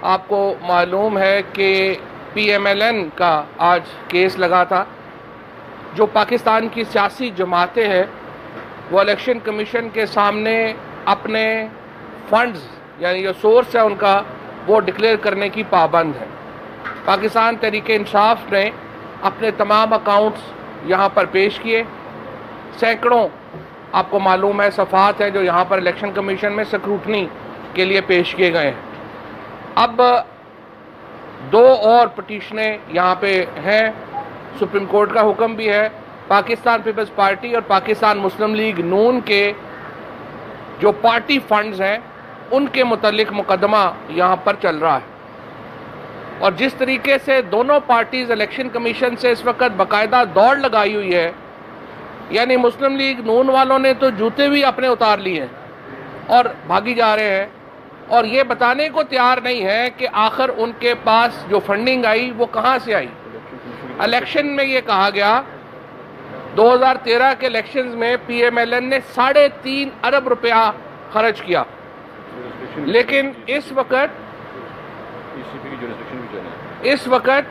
आपको मालूम है कि PMLN का आज केस लगा था। जो पाकिस्तान की सियासी जमातें हैं वो इलेक्शन कमीशन के सामने अपने फंड्स यानी जो सोर्स है उनका वो डिक्लेयर करने की पाबंद है। पाकिस्तान तहरीक इंसाफ ने अपने तमाम अकाउंट्स यहाँ पर पेश किए। सैकड़ों आपको मालूम है सफ़ात है जो यहाँ पर इलेक्शन कमीशन में स्क्रूटनी के लिए पेश किए गए हैं। अब दो और पटिशनें यहाँ पे हैं। सुप्रीम कोर्ट का हुक्म भी है। पाकिस्तान पीपल्स पार्टी और पाकिस्तान मुस्लिम लीग नून के जो पार्टी फंड्स हैं उनके मुतल्लिक मुकदमा यहाँ पर चल रहा है। और जिस तरीके से दोनों पार्टीज इलेक्शन कमीशन से इस वक्त बाकायदा दौड़ लगाई हुई है, यानी मुस्लिम लीग नून वालों ने तो जूते भी अपने उतार लिए हैं और भागी जा रहे हैं और ये बताने को तैयार नहीं है कि आखिर उनके पास जो फंडिंग आई वो कहाँ से आई। इलेक्शन में ये कहा गया 2013 के इलेक्शंस में PMLN ने 3.5 अरब रुपया खर्च किया, लेकिन इस वक्त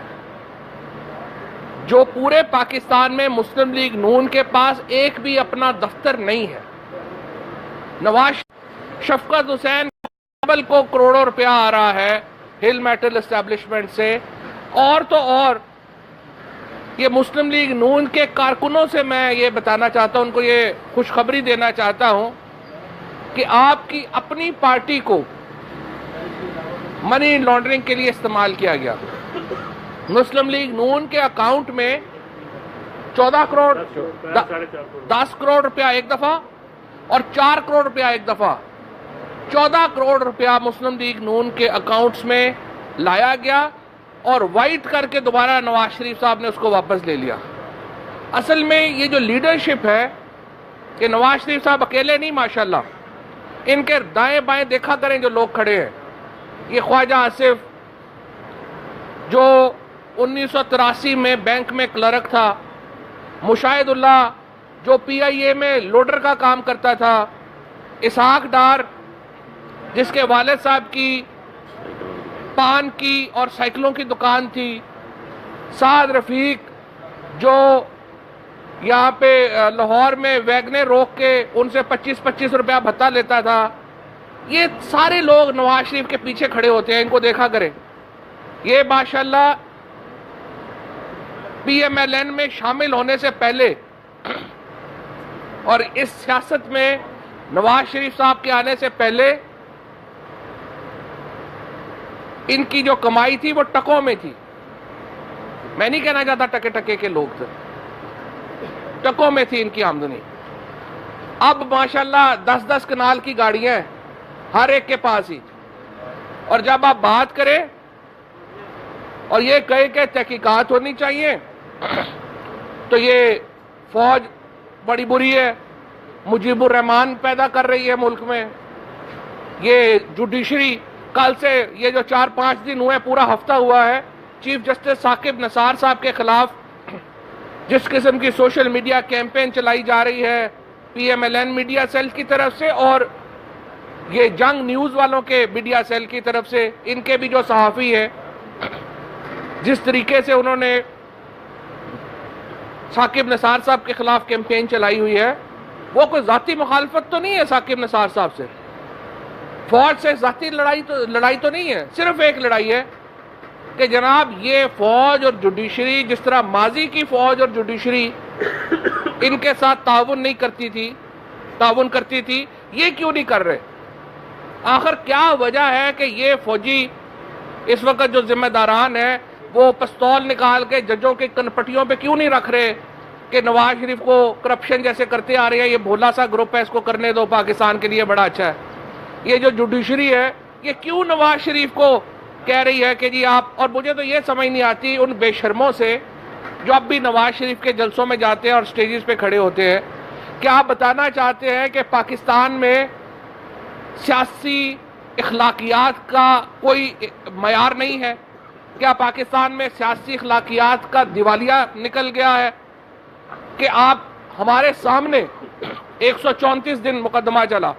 जो पूरे पाकिस्तान में मुस्लिम लीग नून के पास एक भी अपना दफ्तर नहीं है। नवाज शफकत हुसैन को करोड़ों रुपया आ रहा है हिल मेटल एस्टेब्लिशमेंट से। और तो और ये मुस्लिम लीग नून के कारकुनों से मैं ये बताना चाहता हूं, उनको ये खुशखबरी देना चाहता हूं कि आपकी अपनी पार्टी को मनी लॉन्ड्रिंग के लिए इस्तेमाल किया गया। मुस्लिम लीग नून के अकाउंट में 14 करोड़ 10 करोड़ रुपया एक दफा और 4 करोड़ रुपया एक दफा 14 करोड़ रुपया मुस्लिम लीग नून के अकाउंट्स में लाया गया और वाइट करके दोबारा नवाज शरीफ साहब ने उसको वापस ले लिया। असल में ये जो लीडरशिप है कि नवाज शरीफ साहब अकेले नहीं, माशाल्लाह, इनके दाएं बाएं देखा करें जो लोग खड़े हैं। ये ख्वाजा आसिफ जो 1983 में बैंक में क्लर्क था, मुशाहिदुल्लाह जो PIA में लोडर का काम करता था, इसहाक डार जिसके वालिद साहब की पान की और साइकिलों की दुकान थी, साद रफीक जो यहाँ पे लाहौर में वैगने रोक के उनसे 25-25 रुपया भत्ता लेता था। ये सारे लोग नवाज शरीफ के पीछे खड़े होते हैं, इनको देखा करें। ये माशाल्लाह PMLN में शामिल होने से पहले और इस सियासत में नवाज शरीफ साहब के आने से पहले इनकी जो कमाई थी वो टकों में थी। मैं नहीं कहना चाहता टके टके के लोग थे, टकों में थी इनकी आमदनी। अब माशाल्लाह 10-10 कनाल की गाड़ियां हैं हर एक के पास ही। और जब आप बात करें और ये कहे कि तहकीकात होनी चाहिए तो ये फौज बड़ी बुरी है, मुजीबुर रहमान पैदा कर रही है मुल्क में। ये जुडिशरी कल से ये जो 4-5 दिन हुए, पूरा हफ्ता हुआ है, चीफ जस्टिस साकिब नसार साहब के खिलाफ जिस किस्म की सोशल मीडिया कैंपेन चलाई जा रही है PMLN मीडिया सेल की तरफ से और ये जंग न्यूज वालों के मीडिया सेल की तरफ से, इनके भी जो सहाफ़ी है, जिस तरीके से उन्होंने साकिब नसार साहब के खिलाफ कैंपेन चलाई हुई है, वो कोई जाती मुखालफत तो नहीं है साकिब नसार साहब से, फौज से जाती लड़ाई तो नहीं है। सिर्फ एक लड़ाई है कि जनाब ये फौज और जुडिशरी, जिस तरह माजी की फौज और जुडिशरी इनके साथ ताउन करती थी, ये क्यों नहीं कर रहे? आखिर क्या वजह है कि ये फौजी इस वक्त जो जिम्मेदारान है वो पिस्तौल निकाल के जजों के कनपटियों पे क्यों नहीं रख रहे कि नवाज शरीफ को करप्शन जैसे करते आ रहे हैं, ये भोला सा ग्रुप है, इसको करने दो, पाकिस्तान के लिए बड़ा अच्छा है। ये जो जुडिशरी है ये क्यों नवाज शरीफ को कह रही है कि जी आप, और मुझे तो ये समझ नहीं आती उन बेशर्मों से जो अब भी नवाज शरीफ के जलसों में जाते हैं और स्टेजेस पे खड़े होते हैं। क्या आप बताना चाहते हैं कि पाकिस्तान में सियासी इखलाकियात का कोई मयार नहीं है? क्या पाकिस्तान में सियासी इखलाकियात का दिवालिया निकल गया है कि आप हमारे सामने 134 दिन मुकदमा चला,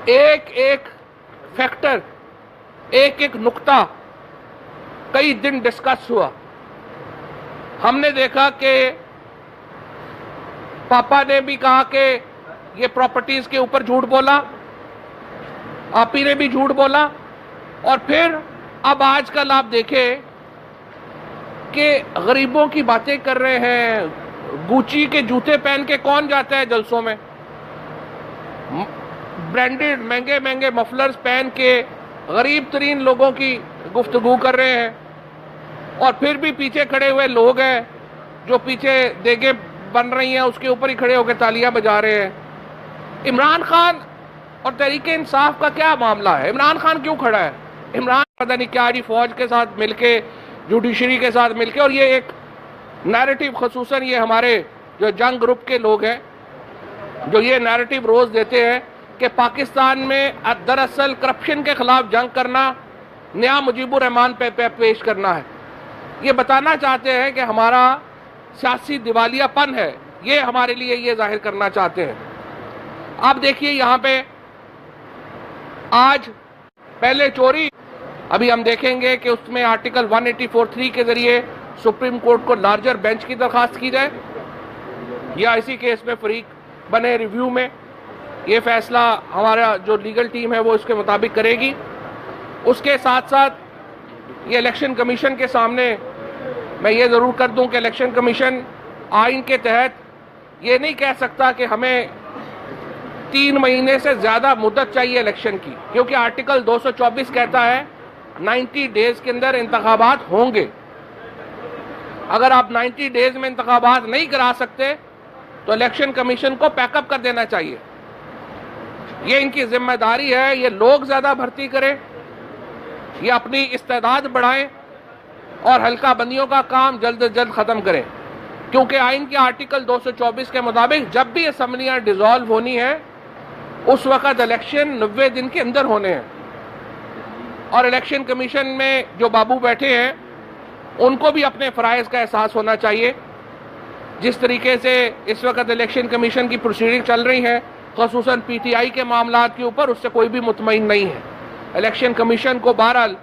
एक एक फैक्टर एक एक नुक्ता कई दिन डिस्कस हुआ। हमने देखा कि पापा ने भी कहा कि ये प्रॉपर्टीज के ऊपर झूठ बोला, आपी ने भी झूठ बोला, और फिर अब आजकल आप देखें कि गरीबों की बातें कर रहे हैं। गुची के जूते पहन के कौन जाता है जलसों में? ब्रांडेड महंगे महंगे मफलर्स पहन के गरीब तरीन लोगों की गुफ्तगू कर रहे हैं, और फिर भी पीछे खड़े हुए लोग हैं जो पीछे देगे बन रही हैं उसके ऊपर ही खड़े होकर तालियां बजा रहे हैं। इमरान खान और तहरीक इंसाफ का क्या मामला है? इमरान खान क्यों खड़ा है? इमरान पता नहीं क्या जी फौज के साथ मिलके, जुडिशरी के साथ मिलके, और ये एक नैरेटिव, खसूसन ये हमारे जो जंग ग्रुप के लोग हैं जो ये नैरेटिव रोज देते हैं कि पाकिस्तान में दरअसल करप्शन के खिलाफ जंग करना, नया मुजीबुर रहमान पे पेश करना है। ये बताना चाहते हैं कि हमारा सियासी दिवालियापन है, ये हमारे लिए ये जाहिर करना चाहते हैं। आप देखिए यहाँ पे आज पहले चोरी, अभी हम देखेंगे कि उसमें आर्टिकल 184(3) के जरिए सुप्रीम कोर्ट को लार्जर बेंच की दरखास्त की जाए, या इसी केस में फरीक बने रिव्यू में। ये फैसला हमारा जो लीगल टीम है वो इसके मुताबिक करेगी। उसके साथ साथ ये इलेक्शन कमीशन के सामने मैं ये ज़रूर कर दूं कि इलेक्शन कमीशन आइन के तहत ये नहीं कह सकता कि हमें 3 महीने से ज़्यादा मुद्दत चाहिए इलेक्शन की, क्योंकि आर्टिकल 224 कहता है 90 डेज के अंदर इंतखाबात होंगे। अगर आप 90 डेज में इंतखाबात नहीं करा सकते तो इलेक्शन कमीशन को पैकअप कर देना चाहिए। ये इनकी जिम्मेदारी है। ये लोग ज़्यादा भर्ती करें, ये अपनी इस्तेदाद बढ़ाएं और हल्का बंदियों का काम जल्द से जल्द ख़त्म करें, क्योंकि आइन के आर्टिकल 224 के मुताबिक जब भी असम्बलियाँ डिसॉल्व होनी है उस वक़्त इलेक्शन 90 दिन के अंदर होने हैं। और इलेक्शन कमीशन में जो बाबू बैठे हैं उनको भी अपने फ़राइज़ का एहसास होना चाहिए। जिस तरीके से इस वक्त इलेक्शन कमीशन की प्रोसीडिंग चल रही है, ख़ुसूसन PTI के मामलात के ऊपर, उससे कोई भी मुतमईन नहीं है। इलेक्शन कमीशन को बहरहाल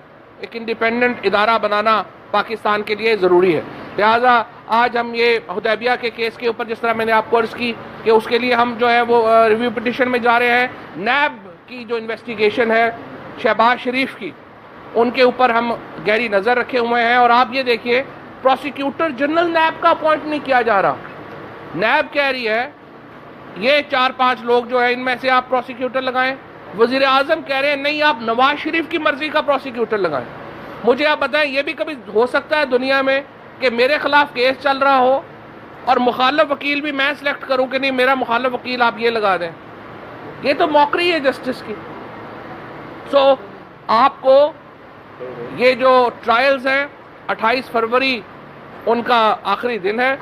एक इंडिपेंडेंट इदारा बनाना पाकिस्तान के लिए ज़रूरी है। लिहाजा आज हम ये हुदैबिया के केस के ऊपर, जिस तरह मैंने आपको अर्ज़ की कि उसके लिए हम जो है वो रिव्यू पिटिशन में जा रहे हैं। नैब की जो इन्वेस्टिगेशन है शहबाज शरीफ की, उनके ऊपर हम गहरी नज़र रखे हुए हैं। और आप ये देखिए, प्रोसिक्यूटर जनरल नैब का अपॉइंट नहीं किया जा रहा। नैब कह रही है ये 4-5 लोग जो है इनमें से आप प्रोसिक्यूटर लगाएं। वज़ीर आज़म कह रहे हैं नहीं, आप नवाज शरीफ की मर्जी का प्रोसिक्यूटर लगाएं। मुझे आप बताएं, ये भी कभी हो सकता है दुनिया में कि मेरे खिलाफ केस चल रहा हो और मुखालिफ वकील भी मैं सिलेक्ट करूं कि नहीं मेरा मुखालिफ वकील आप ये लगा दें? ये तो मौकरी है जस्टिस की। सो आपको ये जो ट्रायल्स हैं 28 फरवरी उनका आखिरी दिन है।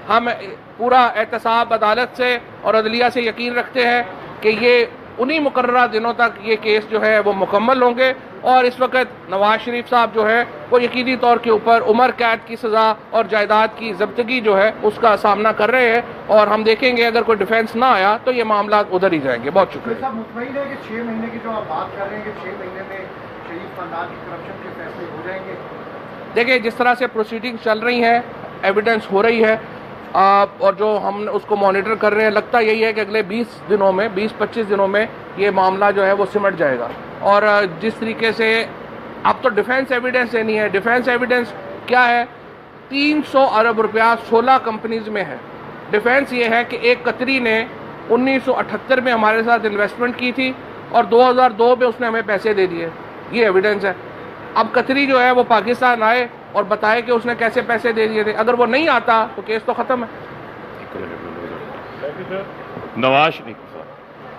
हम पूरा एहतसाब अदालत से और अदलिया से यकीन रखते हैं कि ये उन्हीं मुकर्ररा दिनों तक ये केस जो है वो मुकम्मल होंगे। और इस वक्त नवाज शरीफ साहब जो है वो यकीनी तौर के ऊपर उम्र कैद की सज़ा और जायदाद की जब्तगी जो है उसका सामना कर रहे हैं। और हम देखेंगे अगर कोई डिफेंस ना आया तो ये मामला उधर ही जाएंगे। बहुत शुक्रिया। मुतमईन है कि 6 महीने की जो आप बात कर रहे हैं कि 6 महीने में शरीफ खानदान की करप्शन के फैसले हो जाएंगे? देखिए, जिस तरह से प्रोसीडिंग चल रही हैं, एविडेंस हो रही है, और जो हम उसको मॉनिटर कर रहे हैं, लगता यही है कि अगले 20 दिनों में, 20-25 दिनों में ये मामला जो है वो सिमट जाएगा। और जिस तरीके से अब तो डिफेंस एविडेंस देनी है। डिफेंस एविडेंस क्या है? 300 अरब रुपया 16 कंपनीज में है। डिफेंस ये है कि एक कतरी ने 1978 में हमारे साथ इन्वेस्टमेंट की थी और 2002 में उसने हमें पैसे दे दिए। ये एविडेंस है। अब कतरी जो है वो पाकिस्तान आए और बताए कि उसने कैसे पैसे दे दिए थे। अगर वो नहीं आता तो केस तो ख़त्म है।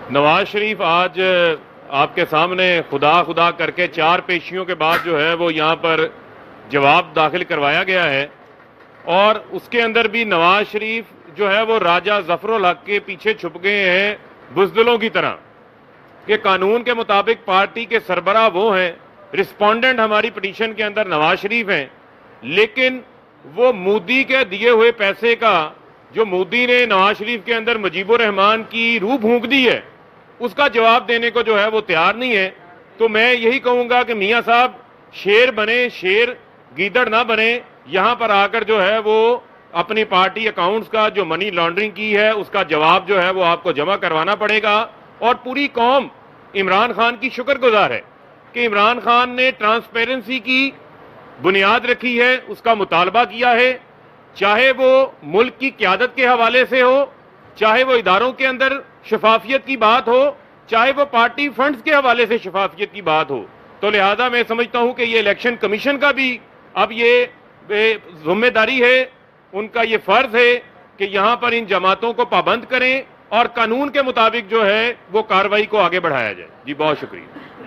नवाज शरीफ आज आपके सामने खुदा खुदा करके 4 पेशियों के बाद जो है वो यहाँ पर जवाब दाखिल करवाया गया है। और उसके अंदर भी नवाज शरीफ जो है वो राजा जफरुल हक के पीछे छुप गए हैं बुज़दिलों की तरह, कि कानून के मुताबिक पार्टी के सरबराह वो हैं, रिस्पोंडेंट हमारी पिटीशन के अंदर नवाज शरीफ हैं, लेकिन वो मोदी के दिए हुए पैसे का, जो मोदी ने नवाज शरीफ के अंदर मुजीबुर रहमान की रूह फूंक दी है, उसका जवाब देने को जो है वो तैयार नहीं है। तो मैं यही कहूंगा कि मियां साहब शेर बने, शेर गीदड़ ना बने। यहां पर आकर जो है वो अपनी पार्टी अकाउंट्स का जो मनी लॉन्ड्रिंग की है उसका जवाब जो है वो आपको जमा करवाना पड़ेगा। और पूरी कौम इमरान खान की शुक्रगुजार है कि इमरान खान ने ट्रांसपेरेंसी की बुनियाद रखी है, उसका मुतालबा किया है, चाहे वो मुल्क की क्यादत के हवाले से हो, चाहे वो इदारों के अंदर शफाफियत की बात हो, चाहे वो पार्टी फंड्स के हवाले से शफाफियत की बात हो। तो लिहाजा मैं समझता हूं कि ये इलेक्शन कमीशन का भी अब ये जिम्मेदारी है, उनका ये फर्ज है कि यहां पर इन जमातों को पाबंद करें और कानून के मुताबिक जो है वो कार्रवाई को आगे बढ़ाया जाए। जी बहुत शुक्रिया।